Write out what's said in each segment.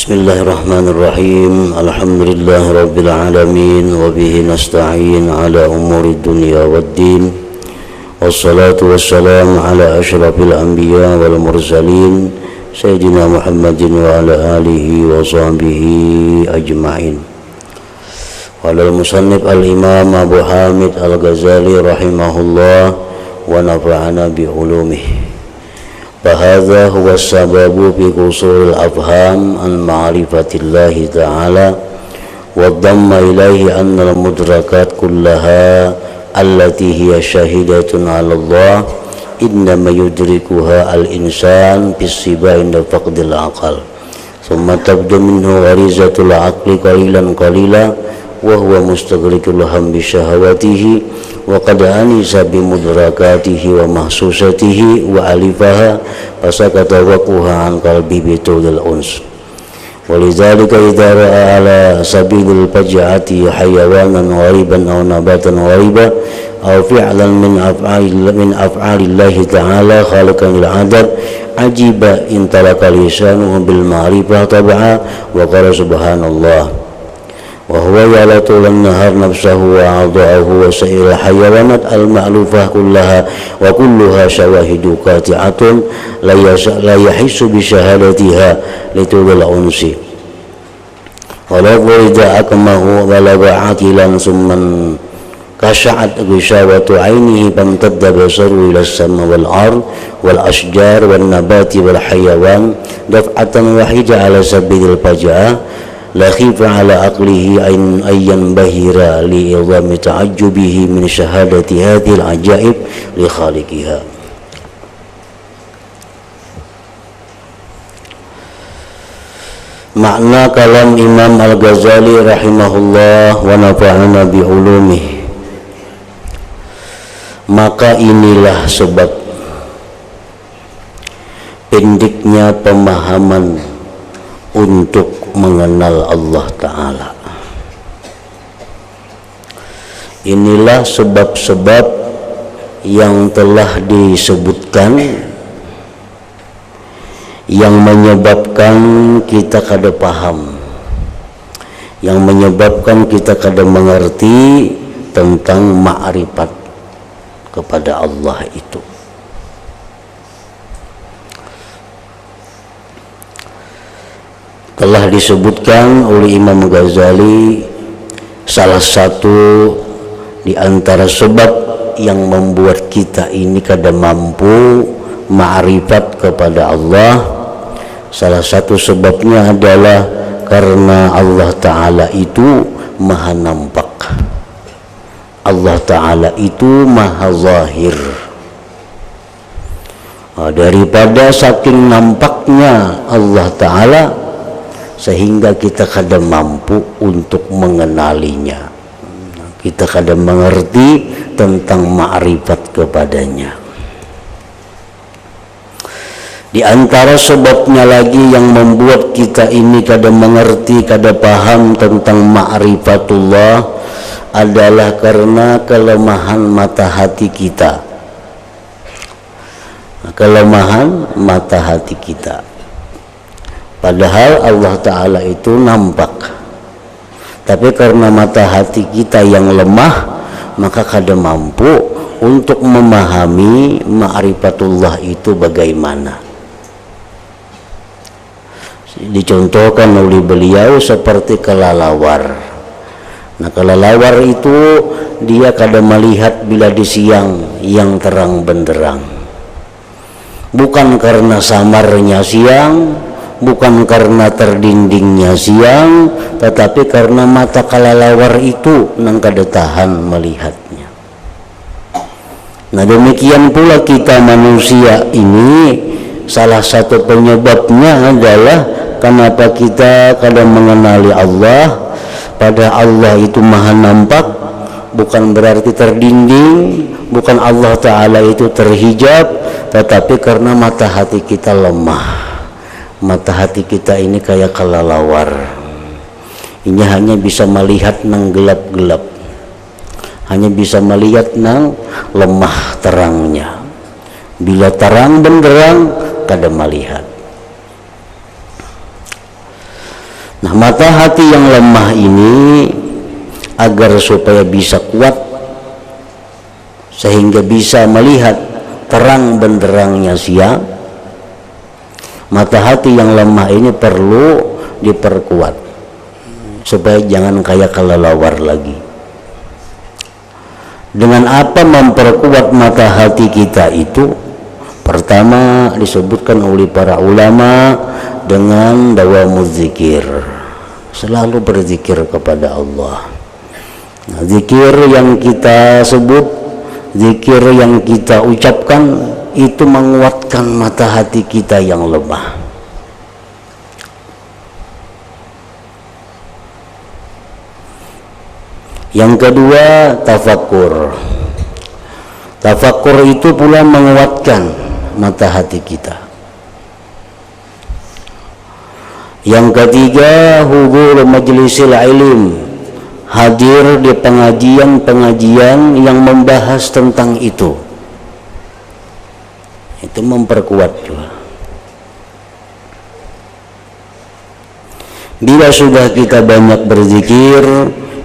Bismillahirrahmanirrahim. Alhamdulillahirabbil alamin wa bihi nasta'in ala umuri dunya waddin. Wassalatu wassalamu ala asyrafil anbiya wal mursalin sayyidina Muhammadin wa ala alihi wa sahbihi ajma'in. Walal musannif al-imam Abu Hamid al-Ghazali rahimahullah wa nafa'ana bi ulumihi. Fahadha huwa sababu fi qusuril afham an ma'rifatillahi ta'ala wa dhamma ilaihi anna al-mudrakat kullaha allati hiya syahidatun 'ala Allah innama yudrikuha al-insan bis-siba inda faqdil aqal thumma tabdu minhu gharizatul aqli qalilan qalila wa huwa mustaghriqul ham bi syahawatihi wa qad anisa bi mudrakatihi wa mahsusatihi wa alifaha fasakata waquha an qalbi bitulil uns walidzalika idza ra'a ala sabilil faj'ati hayawanan ghariban aw nabatan ghariba aw fi'lan min af'alillahi ta'ala khaliqan lil 'adab ajiba in taraka lisanuhu bil ma'rifah tab'a wa qala subhanallah wa huwa yalatulan nahar nafsahu wa a'dha'ahu wa sa'il hayawanat al-ma'lufah kullaha wa kulluha syawahidu qati'atun la yahissu bi syahadatiha litulil unsi wa la qurida akmahu wa la ba'akilan summan kasya'at ghishawatu 'ainihi famtadda basaru ila as-sama wal ard wal ashjar wan nabati wal hayawan daf'atan wahida ala sabilil faja'ah la khifa ala aqlihi ayyan bahira li idhami ta'ajjubihi min syahadati hadhil ajaib li khaliqiha. Makna kalam Imam Al-Ghazali rahimahullah wa nafa'ana bi ulumihi. Maka inilah sebab pendeknya pemahaman untuk mengenal Allah Ta'ala. Inilah sebab-sebab yang telah disebutkan yang menyebabkan kita kada paham, yang menyebabkan kita kada mengerti tentang ma'rifat kepada Allah itu. Telah disebutkan oleh Imam Ghazali salah satu di antara sebab yang membuat kita ini kada mampu ma'rifat kepada Allah, salah satu sebabnya adalah karena Allah Ta'ala itu maha nampak, Allah Ta'ala itu maha zahir. Daripada saking nampaknya Allah Ta'ala sehingga kita kada mampu untuk mengenalinya, kita kada mengerti tentang ma'rifat kepadanya. Di antara sebabnya lagi yang membuat kita ini kada mengerti, kada paham tentang ma'rifatullah adalah karena kelemahan mata hati kita. Kelemahan mata hati kita. Padahal Allah Ta'ala itu nampak, tapi karena mata hati kita yang lemah, maka kada mampu untuk memahami ma'rifatullah itu bagaimana. Dicontohkan oleh beliau seperti kelelawar. Nah, kelelawar itu dia kada melihat bila di siang yang terang benderang, bukan karena samarnya siang, bukan karena terdindingnya siang, tetapi karena mata kelelawar itu nang kada tahan melihatnya. Nah, demikian pula kita manusia ini, salah satu penyebabnya adalah kenapa kita kada mengenali Allah. Pada Allah itu maha nampak, bukan berarti terdinding, bukan Allah Ta'ala itu terhijab, tetapi karena mata hati kita lemah. Mata hati kita ini kayak kelelawar, ini hanya bisa melihat nang gelap-gelap, hanya bisa melihat nang lemah terangnya. Bila bila terang benderang kada melihat. mata hati yang lemah ini agar supaya bisa kuat sehingga bisa melihat terang benderangnya siang, mata hati yang lemah ini perlu diperkuat supaya jangan kayak kelelawar lagi. Dengan apa memperkuat mata hati kita itu? Pertama disebutkan oleh para ulama dengan dawamuz zikir, selalu berzikir kepada Allah. Nah, zikir yang kita sebut, zikir yang kita ucapkan itu menguatkan mata hati kita yang lemah. Yang kedua, tafakkur. Tafakkur itu pula menguatkan mata hati kita. Yang ketiga, hudur majlisil ilm, hadir di pengajian-pengajian yang membahas tentang itu memperkuat juga. Bila sudah kita banyak berzikir,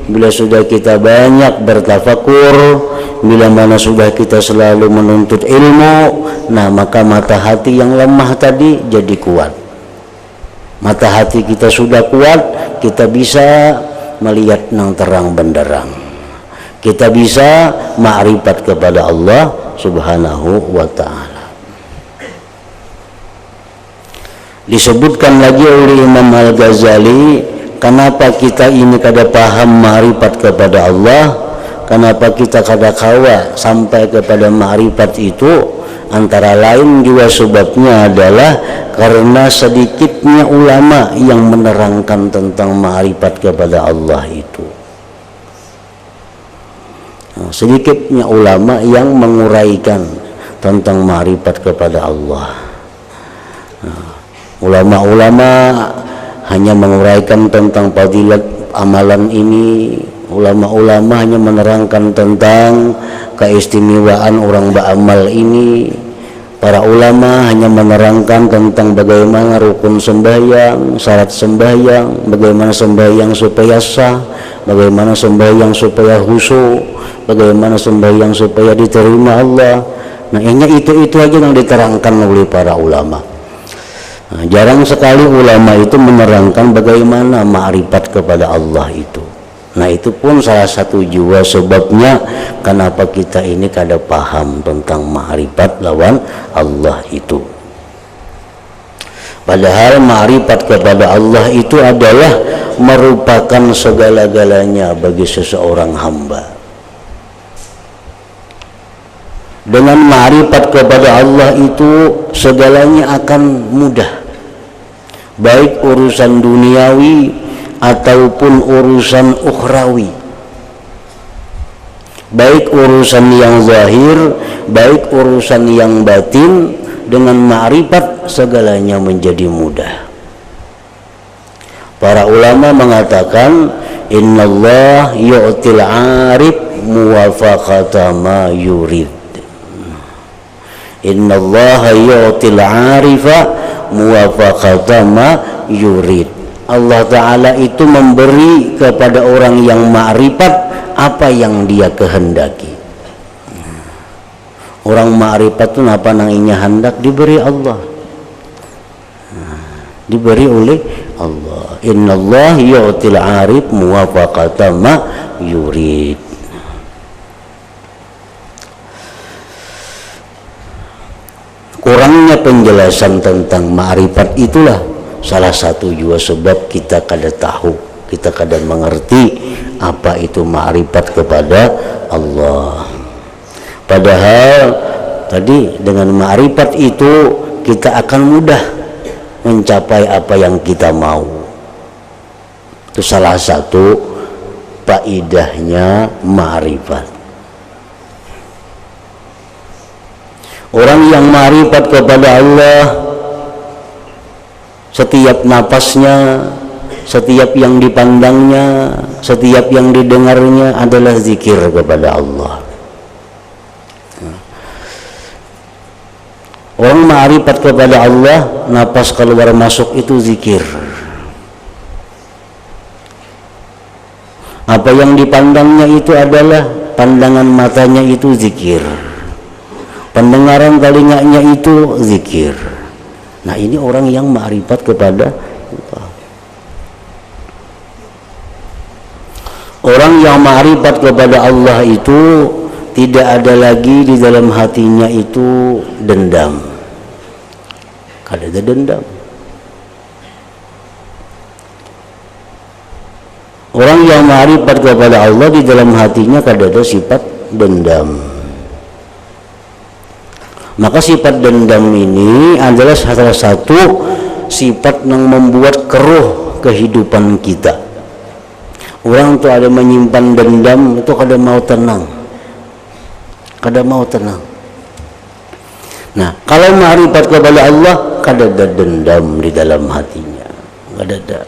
bila sudah kita banyak bertafakur, bila mana sudah kita selalu menuntut ilmu, nah maka mata hati yang lemah tadi jadi kuat. Mata hati kita sudah kuat, kita bisa melihat yang terang benderang, kita bisa ma'rifat kepada Allah subhanahu wa ta'ala. Disebutkan lagi oleh Imam Al-Ghazali, kenapa kita ini kada paham ma'rifat kepada Allah, kenapa kita kada kawa sampai kepada ma'rifat itu, antara lain juga sebabnya adalah karena sedikitnya ulama yang menerangkan tentang ma'rifat kepada Allah itu. Nah, sedikitnya ulama yang menguraikan tentang ma'rifat kepada Allah. Nah, ulama-ulama hanya menguraikan tentang fadilat amalan ini, ulama-ulama hanya menerangkan tentang keistimewaan orang beramal ini, para ulama hanya menerangkan tentang bagaimana rukun sembahyang, syarat sembahyang, bagaimana sembahyang supaya sah, bagaimana sembahyang supaya khusyuk, bagaimana sembahyang supaya diterima Allah. Nah, hanya itu aja yang diterangkan oleh para ulama. Nah, jarang sekali ulama itu menerangkan bagaimana ma'rifat kepada Allah itu. Nah, itu pun salah satu juga sebabnya kenapa kita ini kada paham tentang ma'rifat lawan Allah itu. Padahal ma'rifat kepada Allah itu adalah merupakan segala-galanya bagi seseorang hamba. Dengan ma'rifat kepada Allah itu segalanya akan mudah, baik urusan duniawi ataupun urusan ukhrawi, baik urusan yang zahir, baik urusan yang batin. Dengan ma'rifat segalanya menjadi mudah. Para ulama mengatakan, innallah yu'til 'arif muwafaqata ma yurid. Innallaha yu'til 'arifa muwafaqata ma yurid. Allah Ta'ala itu memberi kepada orang yang ma'rifat apa yang dia kehendaki. Orang ma'rifat itu apa nang inya hendak diberi Allah, diberi oleh Allah. Innallaha yu'til 'arif muwafaqata ma yurid. Kurangnya penjelasan tentang ma'rifat itulah salah satu juga sebab kita kada tahu, kita kada mengerti apa itu ma'rifat kepada Allah. Padahal tadi dengan ma'rifat itu kita akan mudah mencapai apa yang kita mau. Itu salah satu faedahnya ma'rifat. Orang yang ma'rifat kepada Allah, setiap napasnya, setiap yang dipandangnya, setiap yang didengarnya adalah zikir kepada Allah. Orang ma'rifat kepada Allah, napas keluar masuk itu zikir. Apa yang dipandangnya itu adalah pandangan matanya itu zikir, pendengaran telinganya itu zikir. Nah ini orang yang ma'rifat kepada Allah. Orang yang ma'rifat kepada Allah itu tidak ada lagi di dalam hatinya itu dendam. Kada ada dendam. Orang yang ma'rifat kepada Allah di dalam hatinya kada ada sifat dendam. Maka sifat dendam ini adalah salah satu sifat yang membuat keruh kehidupan kita. Orang tu ada menyimpan dendam itu kada mau tenang. Kada mau tenang. Nah, kalau ma'rifat kepada Allah kada ada dendam di dalam hatinya. Kada ada.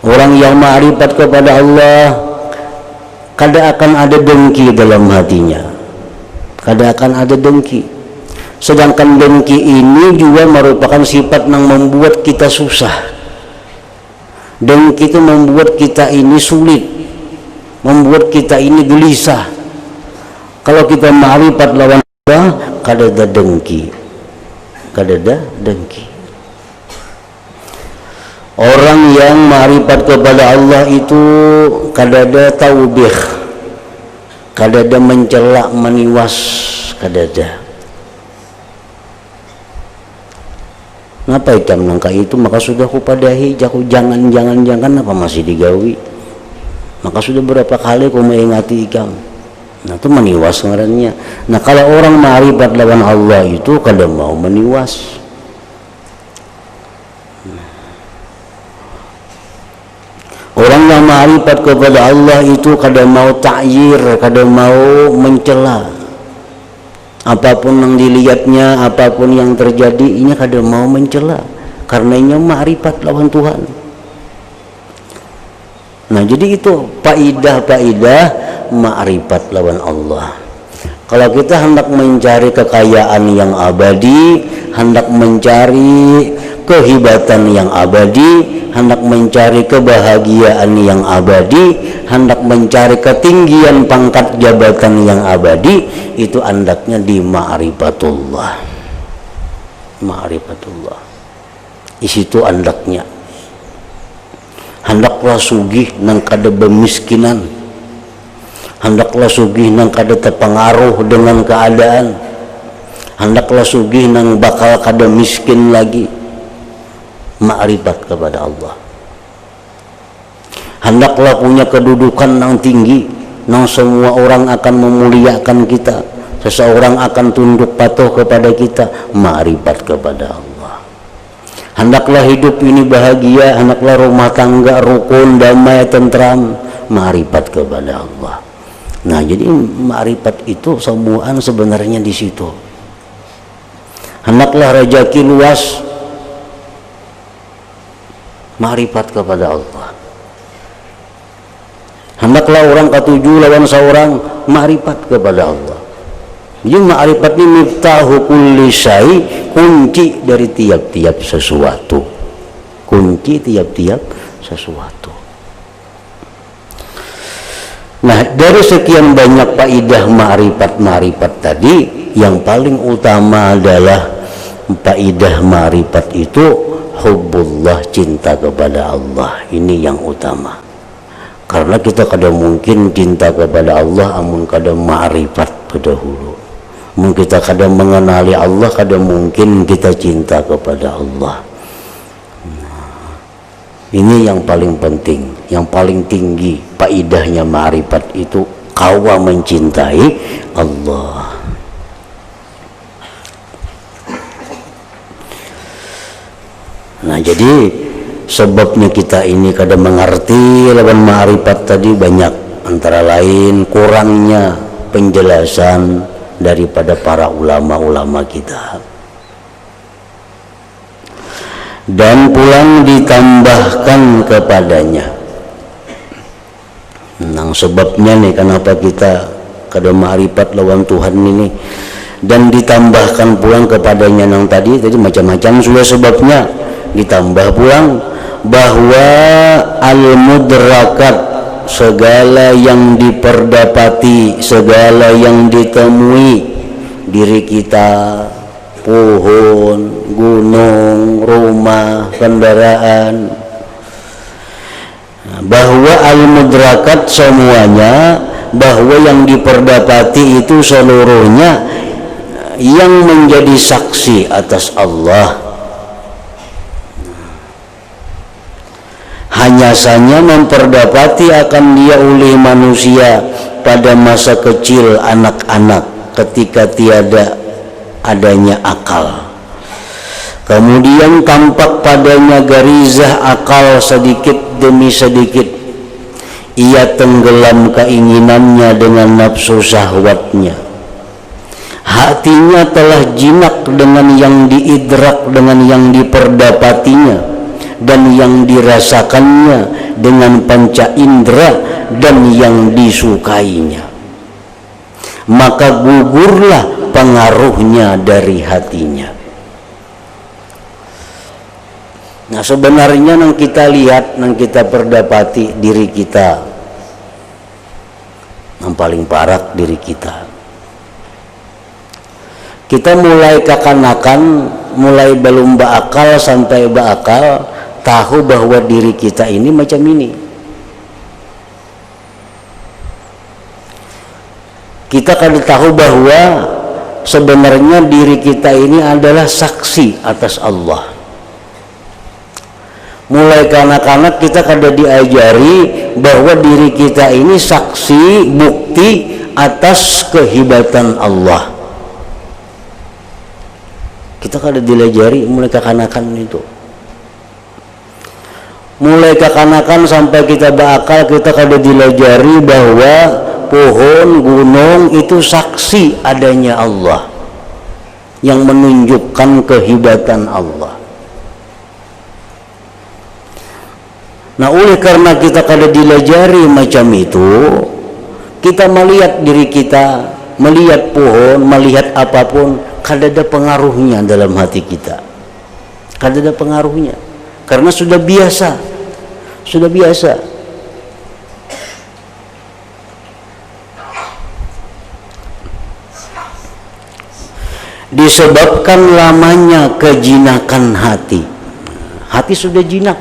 Orang yang ma'rifat kepada Allah kada akan ada dengki dalam hatinya. Kada akan ada dengki. Sedangkan dengki ini juga merupakan sifat yang membuat kita susah. Dengki itu membuat kita ini sulit, membuat kita ini gelisah. Kalau kita ma'rifat lawan Allah, kada ada dengki. Kada ada dengki. Orang yang ma'rifat kepada Allah itu kada ada taubih, kada ada mencela, meniwas, kada ada. Ngapa hitam nangka itu? Maka sudah kupadahi, jaku jangan apa masih digawi. Maka sudah berapa kali ku mengingati ikam. Nah itu meniwas ngarannya. Nah kalau orang ma'rifat lawan Allah itu kada mau meniwas. Orang yang ma'rifat kepada Allah itu kada mau ta'yir, kada mau mencela. Apapun yang dilihatnya, apapun yang terjadi, ini kada mau mencela. Karena ini ma'rifat lawan Tuhan. Nah jadi itu faidah ma'rifat lawan Allah. Kalau kita hendak mencari kekayaan yang abadi, hendak mencari kehebatan yang abadi, hendak mencari kebahagiaan yang abadi, hendak mencari ketinggian pangkat jabatan yang abadi, itu hendaknya di ma'rifatullah. Ma'rifatullah. Di situ hendaknya. Hendaklah sugih nang kada bemiskinan. Hendaklah sugih nang kada terpengaruh dengan keadaan. Hendaklah sugih nang bakal kada miskin lagi. Ma'rifat kepada Allah. Hendaklah punya kedudukan yang tinggi, yang semua orang akan memuliakan kita, seseorang akan tunduk patuh kepada kita. Ma'rifat kepada Allah. Hendaklah hidup ini bahagia, hendaklah rumah tangga rukun, damai, tentram. Ma'rifat kepada Allah. Nah jadi ma'rifat itu semuaan sebenarnya di situ. Hendaklah rezeki luas, ma'rifat kepada Allah. Hendaklah orang ketujuh lawan seorang, ma'rifat kepada Allah. Jadi ma'rifat ini miftahu kulli syai, kunci dari tiap-tiap sesuatu. Kunci tiap-tiap sesuatu. Nah, dari sekian banyak faidah ma'rifat tadi, yang paling utama adalah faidah ma'rifat itu hubbullah, cinta kepada Allah. Ini yang utama. Karena kita kada mungkin cinta kepada Allah amun kada ma'rifat pendahulu. Mun kita kada mengenali Allah, kada mungkin kita cinta kepada Allah. Nah, ini yang paling penting, yang paling tinggi faidahnya ma'rifat itu kawa mencintai Allah. Nah jadi sebabnya kita ini kadang mengerti lawan ma'rifat tadi banyak, antara lain kurangnya penjelasan daripada para ulama-ulama kita, dan pulang ditambahkan kepadanya. Nah sebabnya nih kenapa kita kadang ma'rifat lawan Tuhan ini, dan ditambahkan pulang kepadanya yang tadi macam-macam sudah sebabnya. Ditambah pulang bahwa al-mudrakat segala yang diperdapati, segala yang ditemui diri kita, pohon, gunung, rumah, kendaraan, bahwa al-mudrakat semuanya, bahwa yang diperdapati itu seluruhnya yang menjadi saksi atas Allah. Hanya saja memperdapati akan dia oleh manusia pada masa kecil anak-anak ketika tiada adanya akal. Kemudian tampak padanya garizah akal sedikit demi sedikit. Ia tenggelam keinginannya dengan nafsu syahwatnya. Hatinya telah jinak dengan yang diidrak, dengan yang diperdapatinya dan yang dirasakannya dengan panca indera dan yang disukainya. Maka gugurlah pengaruhnya dari hatinya. Nah, sebenarnya nang kita lihat, nang kita perdapati diri kita, yang paling parah diri kita. Kita mulai kekanakan, mulai belum berakal sampai berakal, tahu bahwa diri kita ini macam ini. Kita kan tahu bahwa sebenarnya diri kita ini adalah saksi atas Allah. Mulai kanak-kanak kita kada diajari bahwa diri kita ini saksi, bukti atas kehebatan Allah. Kita kada diajari mulai kekanakan itu. Mulai kekanakan sampai kita berakal, kita kada diajari bahwa pohon, gunung itu saksi adanya Allah, yang menunjukkan kehebatan Allah. Nah, oleh karena kita kada dilajari macam itu, kita melihat diri kita, melihat pohon, melihat apapun, kada ada pengaruhnya dalam hati kita. Kada ada pengaruhnya, karena sudah biasa, sudah biasa. Disebabkan lamanya kejinakan hati. Hati sudah jinak.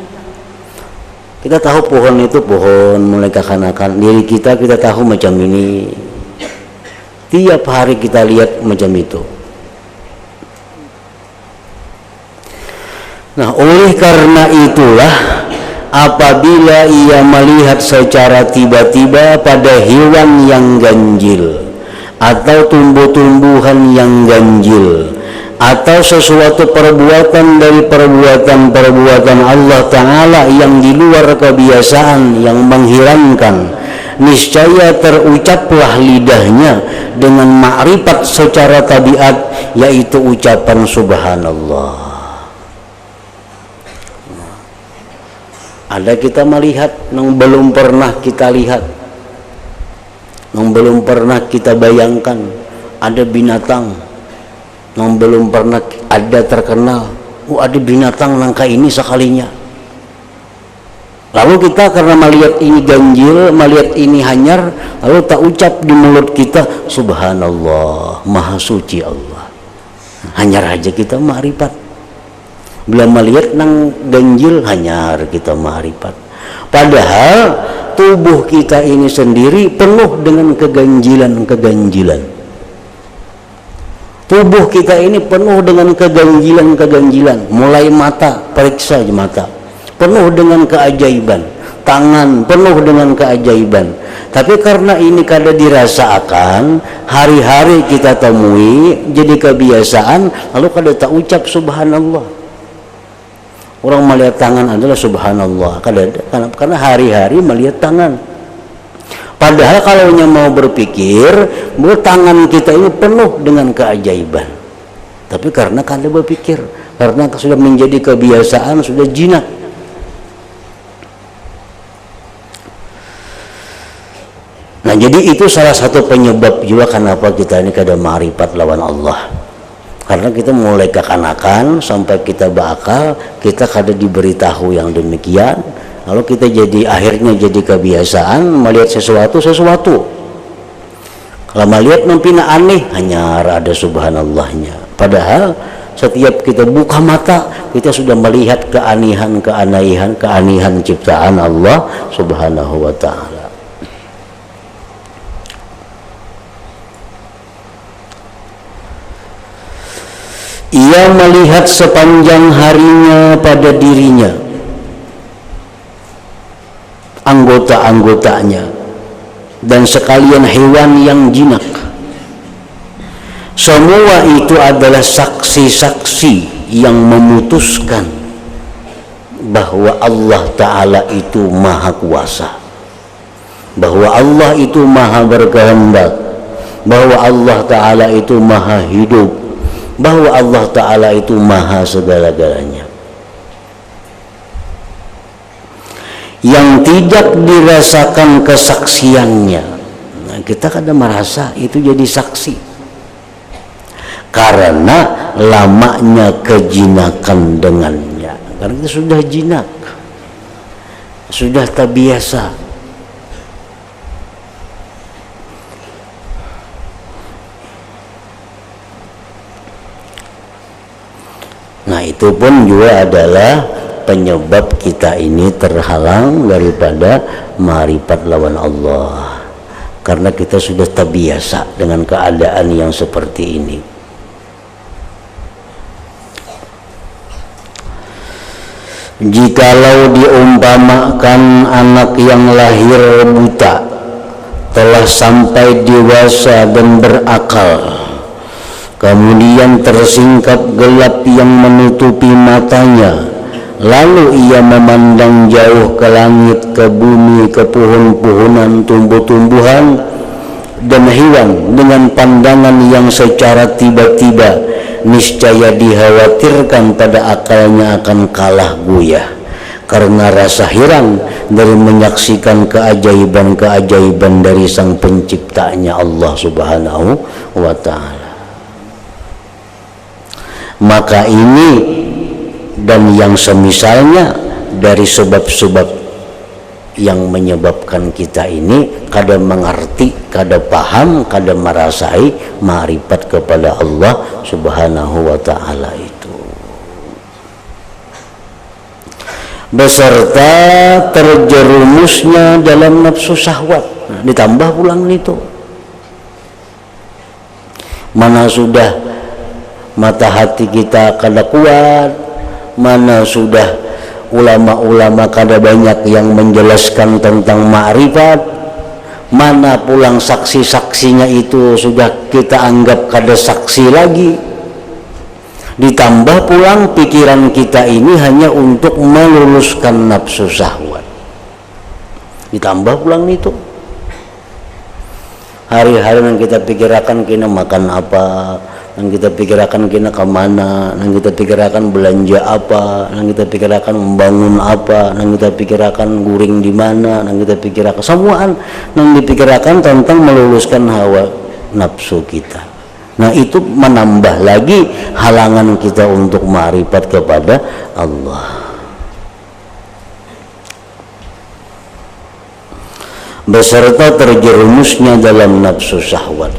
Kita tahu pohon itu pohon, mulai kekanakan. Diri kita tahu macam ini. Tiap hari kita lihat macam itu. Nah, oleh karena itulah apabila ia melihat secara tiba-tiba pada hewan yang ganjil atau tumbuh-tumbuhan yang ganjil atau sesuatu perbuatan dari perbuatan-perbuatan Allah Ta'ala yang di luar kebiasaan, yang mengherankan, niscaya terucaplah lidahnya dengan makrifat secara tabiat, yaitu ucapan subhanallah. Ada kita melihat yang belum pernah kita lihat, yang belum pernah kita bayangkan. Ada binatang yang belum pernah ada terkenal. Ada binatang nangka ini sekalinya. Lalu kita karena melihat ini ganjil, melihat ini hanyar, lalu tak ucap di mulut kita subhanallah, maha suci Allah. Hanyar aja kita makrifat. Bila melihat nang ganjil, hanyar kita makrifat. Padahal tubuh kita ini sendiri penuh dengan keganjilan-keganjilan. Tubuh kita ini penuh dengan keganjilan-keganjilan. Mulai mata, periksa aja mata, penuh dengan keajaiban. Tangan penuh dengan keajaiban. Tapi karena ini kada dirasakan, hari-hari kita temui, jadi kebiasaan, lalu kada tak ucap subhanallah. Orang melihat tangan adalah subhanallah, karena hari-hari melihat tangan. Padahal kalau mau berpikir, bahwa tangan kita ini penuh dengan keajaiban. Tapi karena kada berpikir, karena sudah menjadi kebiasaan, sudah jinak. Nah, jadi itu salah satu penyebab juga kenapa kita ini kada ma'rifat lawan Allah. Karena kita mulai kekanakan sampai kita berakal, kita kada diberitahu yang demikian, Lalu kita akhirnya jadi kebiasaan melihat sesuatu. Kalau melihat nampina aneh, hanya ada subhanallahnya. Padahal setiap kita buka mata, kita sudah melihat keanehan ciptaan Allah Subhanahu wa ta'ala. Ia melihat sepanjang harinya pada dirinya, anggota-anggotanya, dan sekalian hewan yang jinak. Semua itu adalah saksi-saksi yang memutuskan bahwa Allah Ta'ala itu maha kuasa, bahwa Allah itu maha berkehendak, bahwa Allah Ta'ala itu maha hidup, bahwa Allah Ta'ala itu maha segala-galanya. Yang tidak dirasakan kesaksiannya, nah, kita kadang merasa itu jadi saksi karena lamanya kejinakan dengannya, karena kita sudah jinak, sudah tak biasa. Nah, itu pun juga adalah penyebab kita ini terhalang daripada ma'rifat lawan Allah, karena kita sudah terbiasa dengan keadaan yang seperti ini. Jikalau diumpamakan anak yang lahir buta telah sampai dewasa dan berakal, kemudian tersingkap gelap yang menutupi matanya, lalu ia memandang jauh ke langit, ke bumi, ke pohon-pohonan, tumbuh-tumbuhan, dan hewan dengan pandangan yang secara tiba-tiba, niscaya dikhawatirkan pada akalnya akan kalah goyah karena rasa heran dari menyaksikan keajaiban-keajaiban dari sang penciptanya Allah Subhanahu wa ta'ala. Maka ini dan yang semisalnya dari sebab-sebab yang menyebabkan kita ini kada mengerti, kada paham, kada merasai ma'rifat kepada Allah Subhanahu wa ta'ala itu, beserta terjerumusnya dalam nafsu syahwat. Nah, ditambah pulang itu, mana sudah mata hati kita kada kuat, mana sudah ulama-ulama kada banyak yang menjelaskan tentang ma'rifat, mana pulang saksi-saksinya itu sudah kita anggap kada saksi lagi. Ditambah pulang pikiran kita ini hanya untuk meluluskan nafsu syahwat. Ditambah pulang itu hari-hari yang kita pikirkan kena makan apa, yang kita pikirkan kena kemana, yang kita pikirkan belanja apa, yang kita pikirkan membangun apa, yang kita pikirkan guring di mana, yang kita pikirkan semuaan yang dipikirkan tentang meluluskan hawa nafsu kita. Nah, itu menambah lagi halangan kita untuk ma'rifat kepada Allah. Beserta terjerumusnya dalam nafsu syahwat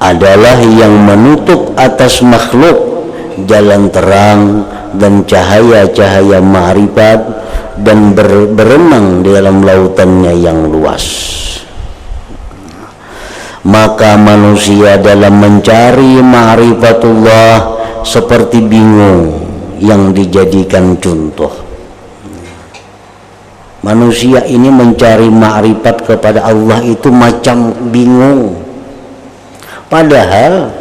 adalah yang menutup atas makhluk jalan terang dan cahaya-cahaya ma'rifat dan berenang di dalam lautannya yang luas. Maka manusia dalam mencari ma'rifatullah seperti bingung yang dijadikan contoh. Manusia ini mencari ma'rifat kepada Allah itu macam bingung. Padahal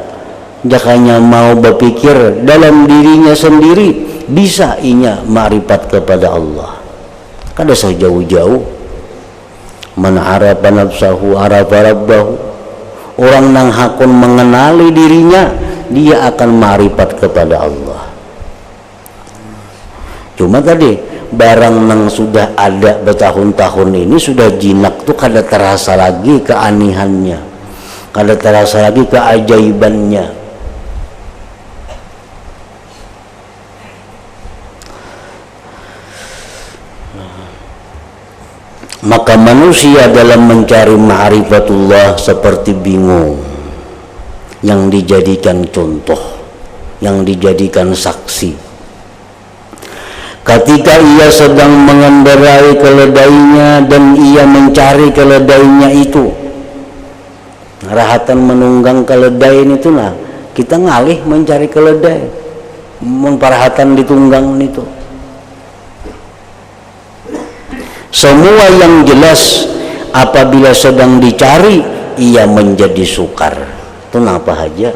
jakanya mau berpikir dalam dirinya sendiri bisa inya ma'rifat kepada Allah. Kada sejauh-jauh. Man arafa nafsahu arafa rabbahu. Orang nang hakun mengenali dirinya, dia akan ma'rifat kepada Allah. Cuma tadi barang nang sudah ada bertahun-tahun ini sudah jinak tuh kada terasa lagi keanehannya, kada terasa lagi keajaibannya. Maka manusia dalam mencari ma'rifatullah seperti bingung, yang dijadikan contoh, yang dijadikan saksi. Ketika ia sedang mengendarai keledainya dan ia mencari keledainya itu, rahatan menunggang keledai itu nah, kita ngalih mencari keledai, memparahatan ditunggang itu. Semua yang jelas apabila sedang dicari ia menjadi sukar. Itu apa aja?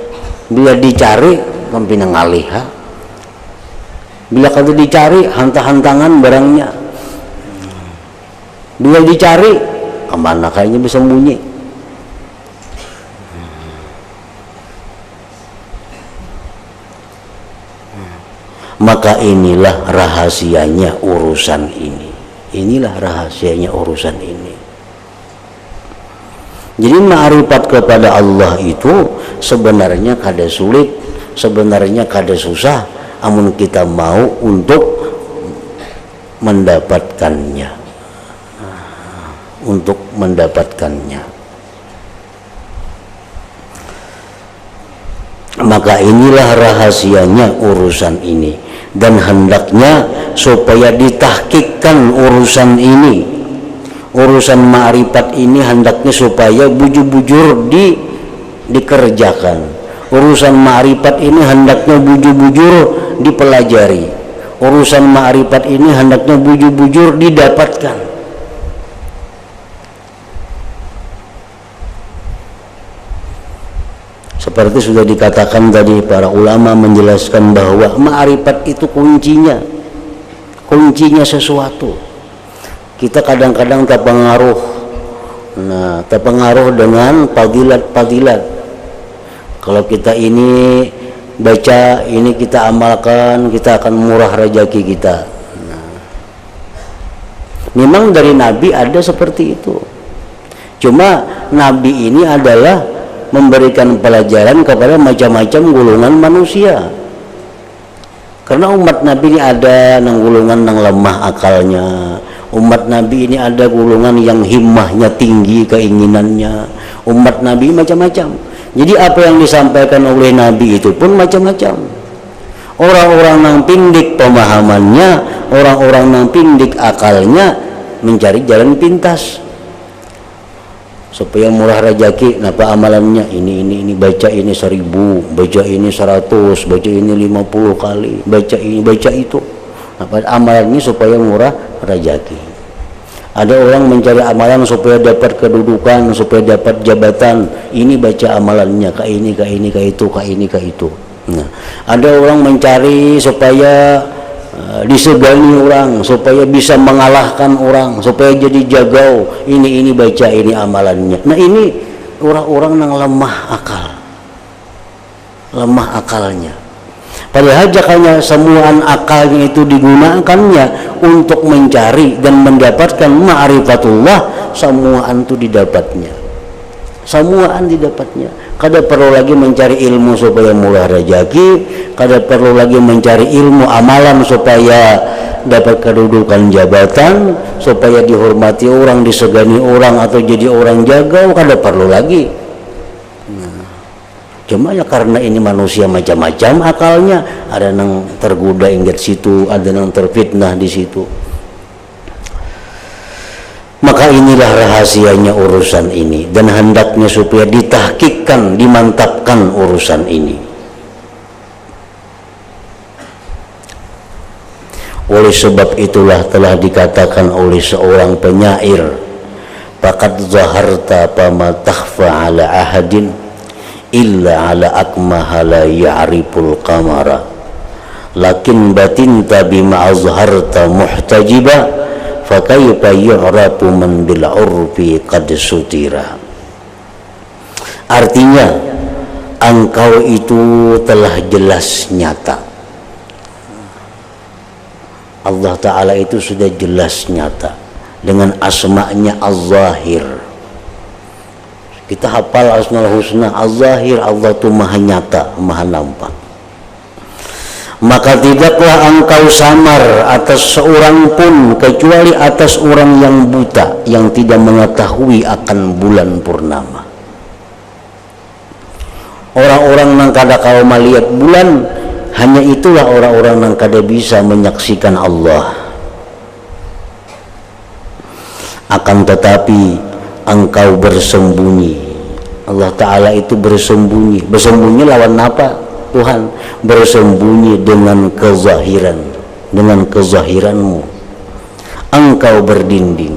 Bila dicari kampina ngalih ha? Bila kata dicari hantang-hantangan barangnya. Bila dicari kemana kayaknya bisa sembunyi. Maka inilah rahasianya urusan ini. Inilah rahasianya urusan ini. Jadi ma'rifat kepada Allah itu sebenarnya kada sulit, sebenarnya kada susah, amun kita mau untuk mendapatkannya. Untuk mendapatkannya. Maka inilah rahasianya urusan ini. Dan hendaknya supaya ditahkikkan urusan ini, urusan ma'rifat ini hendaknya supaya bujur-bujur dikerjakan. Urusan ma'rifat ini hendaknya bujur-bujur dipelajari. Urusan ma'rifat ini hendaknya bujur-bujur didapatkan. Seperti sudah dikatakan tadi, para ulama menjelaskan bahwa ma'rifat itu kuncinya sesuatu. Kita kadang-kadang terpengaruh, terpengaruh dengan fadilat-fadilat. Kalau kita ini baca, ini kita amalkan, kita akan murah rezeki kita. Memang dari Nabi ada seperti itu. Cuma Nabi ini adalah memberikan pelajaran kepada macam-macam golongan manusia. Karena umat Nabi ini ada yang golongan yang lemah akalnya. Umat Nabi ini ada golongan yang himmahnya tinggi, keinginannya. Umat Nabi macam-macam. Jadi apa yang disampaikan oleh Nabi itu pun macam-macam. Orang-orang yang pindik pemahamannya, orang-orang yang pindik akalnya, mencari jalan pintas supaya murah rezeki. Napa amalannya? Ini baca ini 1000, baca ini 100, baca ini 50 kali, baca ini, baca itu. Napa amalannya? Supaya murah rezeki. Ada orang mencari amalan supaya dapat kedudukan, supaya dapat jabatan. Ini baca amalannya, ke ini, ke ini, ke itu, ke ini, ke itu. Nah, ada orang mencari supaya disegani orang, supaya bisa mengalahkan orang, supaya jadi jagau. Ini baca ini amalannya. Nah, ini orang-orang yang lemah akalnya. Padahal jakanya semuaan akalnya itu digunakannya untuk mencari dan mendapatkan ma'rifatullah, semuaan itu didapatnya. Kada perlu lagi mencari ilmu supaya murah rezeki, kada perlu lagi mencari ilmu amalan supaya dapat kedudukan jabatan, supaya dihormati orang, disegani orang, atau jadi orang jagau, kada perlu lagi. Cuma ya karena ini manusia macam-macam akalnya, ada yang tergoda ingat situ, ada yang terfitnah di situ. Maka inilah rahasianya urusan ini, dan hendaknya supaya ditahkikkan, dimantapkan urusan ini. Oleh sebab itulah telah dikatakan oleh seorang penyair, faqad zaharta fama takhfa ala ahadin illa ala akmaha la ya'riful qamara lakin batinta bima azharta muhtajiba fakayfa yu'rafu man bil urfi qad sutira. Artinya, engkau itu telah jelas nyata. Allah Ta'ala itu sudah jelas nyata dengan asma'nya Az-Zahir. Kita hafal Asmaul Husna, Az-Zahir, Allah itu maha nyata, maha nampak. maka tidaklah engkau samar atas seorang pun kecuali atas orang yang buta yang tidak mengetahui akan bulan purnama. Orang-orang yang kada kau melihat bulan, hanya itulah orang-orang yang kada bisa menyaksikan Allah. Akan tetapi engkau bersembunyi. Allah Ta'ala itu bersembunyi. Bersembunyi lawan apa? Tuhan bersembunyi dengan kezahiran, dengan kezahiranmu. Engkau berdinding.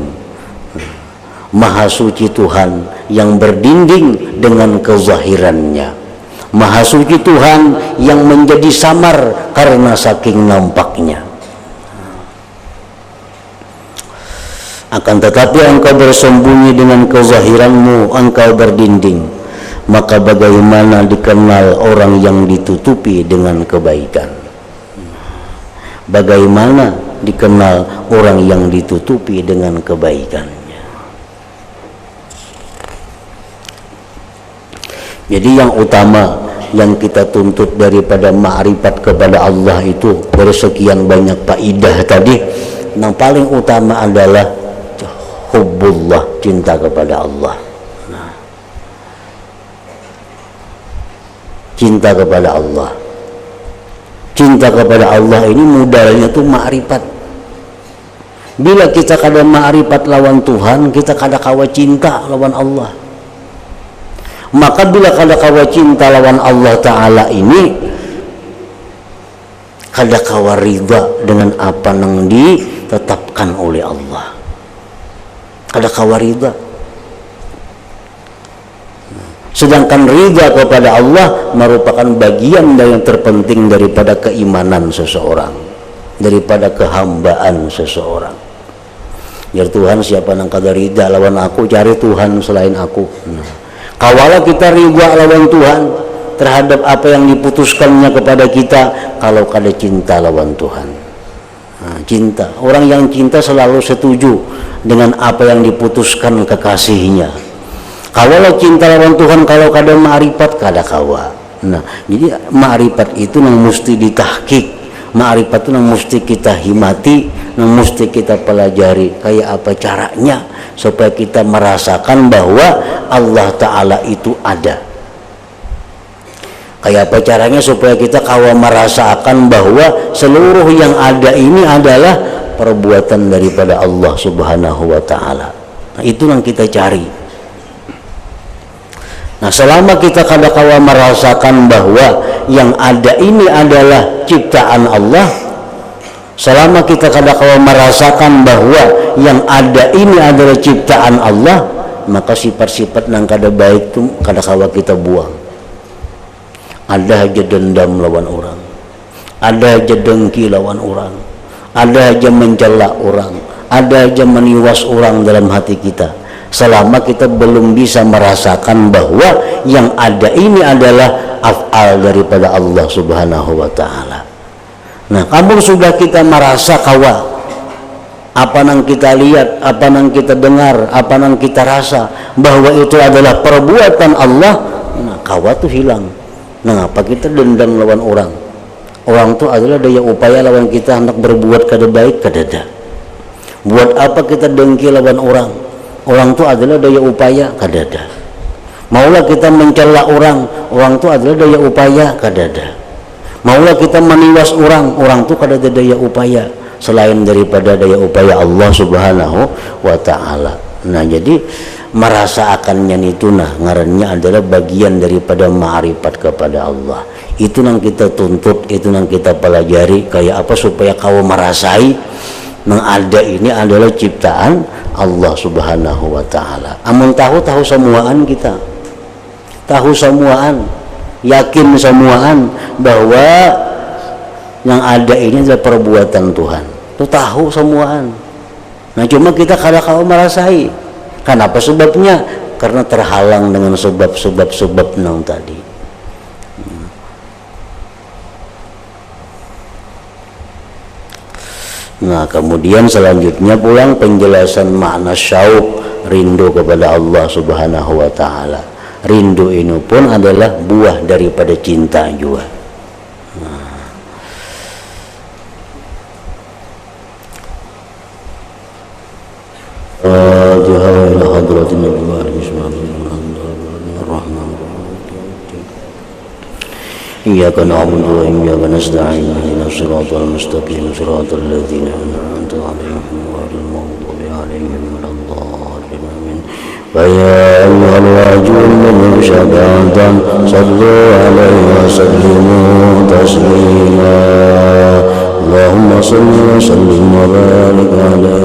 Maha suci Tuhan yang berdinding dengan kezahirannya. Maha suci Tuhan yang menjadi samar karena saking nampaknya. Akan tetapi engkau bersembunyi dengan kezahiranmu, engkau berdinding. Maka bagaimana dikenal orang yang ditutupi dengan kebaikan? Bagaimana dikenal orang yang ditutupi dengan kebaikannya? Jadi yang utama yang kita tuntut daripada ma'rifat kepada Allah itu bersekian banyak faidah tadi. Yang paling utama adalah hubbullah, cinta kepada Allah. Cinta kepada Allah. Cinta kepada Allah ini modalnya tuh ma'rifat. Bila kita kada ma'rifat lawan Tuhan, kita kada kawa cinta lawan Allah. Maka bila kada kawa cinta lawan Allah Ta'ala ini, kada kawa ridha dengan apa yang ditetapkan oleh Allah. Kada kawa ridha. Sedangkan ridha kepada Allah merupakan bagian yang terpenting daripada keimanan seseorang, daripada kehambaan seseorang. Ya Tuhan, siapa yang kada ridha lawan aku, cari Tuhan selain aku. Kawalah kita ridha lawan Tuhan terhadap apa yang diputuskannya kepada kita, kalau kada cinta lawan Tuhan. Cinta, orang yang cinta selalu setuju dengan apa yang diputuskan kekasihnya. Kalau cinta lawan Tuhan, kalau kada ma'rifat kada kawa. Nah, jadi ma'rifat itu yang mesti ditahqiq. Ma'rifat itu yang mesti kita himati, yang mesti kita pelajari. Kayak apa caranya supaya kita merasakan bahwa Allah Ta'ala itu ada. Kayak apa caranya supaya kita kawa merasakan bahwa seluruh yang ada ini adalah perbuatan daripada Allah Subhanahu wa Ta'ala. Nah, itu yang kita cari. Nah, selama kita kada kawa merasakan bahwa yang ada ini adalah ciptaan Allah, selama kita kada kawa merasakan bahwa yang ada ini adalah ciptaan Allah, maka sifat-sifat yang kada baik itu kada kawa kita buang. Ada aja dendam lawan orang, ada aja dengki lawan orang, ada aja mencela orang, ada aja meniwas orang dalam hati kita. Selama kita belum bisa merasakan bahwa yang ada ini adalah af'al daripada Allah Subhanahu wa Ta'ala. Nah, kamu sudah kita merasa kawa apa yang kita lihat, apa yang kita dengar, apa yang kita rasa bahwa itu adalah perbuatan Allah, nah kawa tuh hilang. Nah, apa kita dendam lawan orang? Orang tuh adalah daya upaya lawan kita hendak berbuat kada baik kada ada. Buat apa kita dengki lawan orang? Orang itu adalah daya upaya kada ada. Maulah kita mencela orang, orang itu adalah daya upaya kada ada. Maulah kita meniwas orang, orang itu kada ada daya upaya selain daripada daya upaya Allah Subhanahu wa Ta'ala. Nah, jadi merasa akannya itu ngarannya adalah bagian daripada ma'rifat kepada Allah. Itu yang kita tuntut, itu yang kita pelajari. Kayak apa supaya kau merasai yang ada ini adalah ciptaan Allah Subhanahu wa Ta'ala. Amun tahu semuaan kita, tahu semuaan, yakin semuaan bahwa yang ada ini adalah perbuatan Tuhan. Itu tahu semuaan. Nah, cuma kita kadang-kadang merasai. Kenapa sebabnya? Karena terhalang dengan sebab-sebab yang tadi. Nah, kemudian selanjutnya pulang penjelasan makna syauq, rindu kepada Allah Subhanahu wa Ta'ala. Rindu ini pun adalah buah daripada cinta juga. الفاتحة إلى حضرة النبي عليه الصلاة والسلام. إياك نعبد وإياك نستعين اهدنا الصراط المستقيم صراط الذين أنعمت عليهم غير المغضوب عليهم ولا الضالين آمين. فيا أيها الراجون من شفاعة صلوا عليه وسلموا تسليما. اللهم صل وسلم وبارك عليه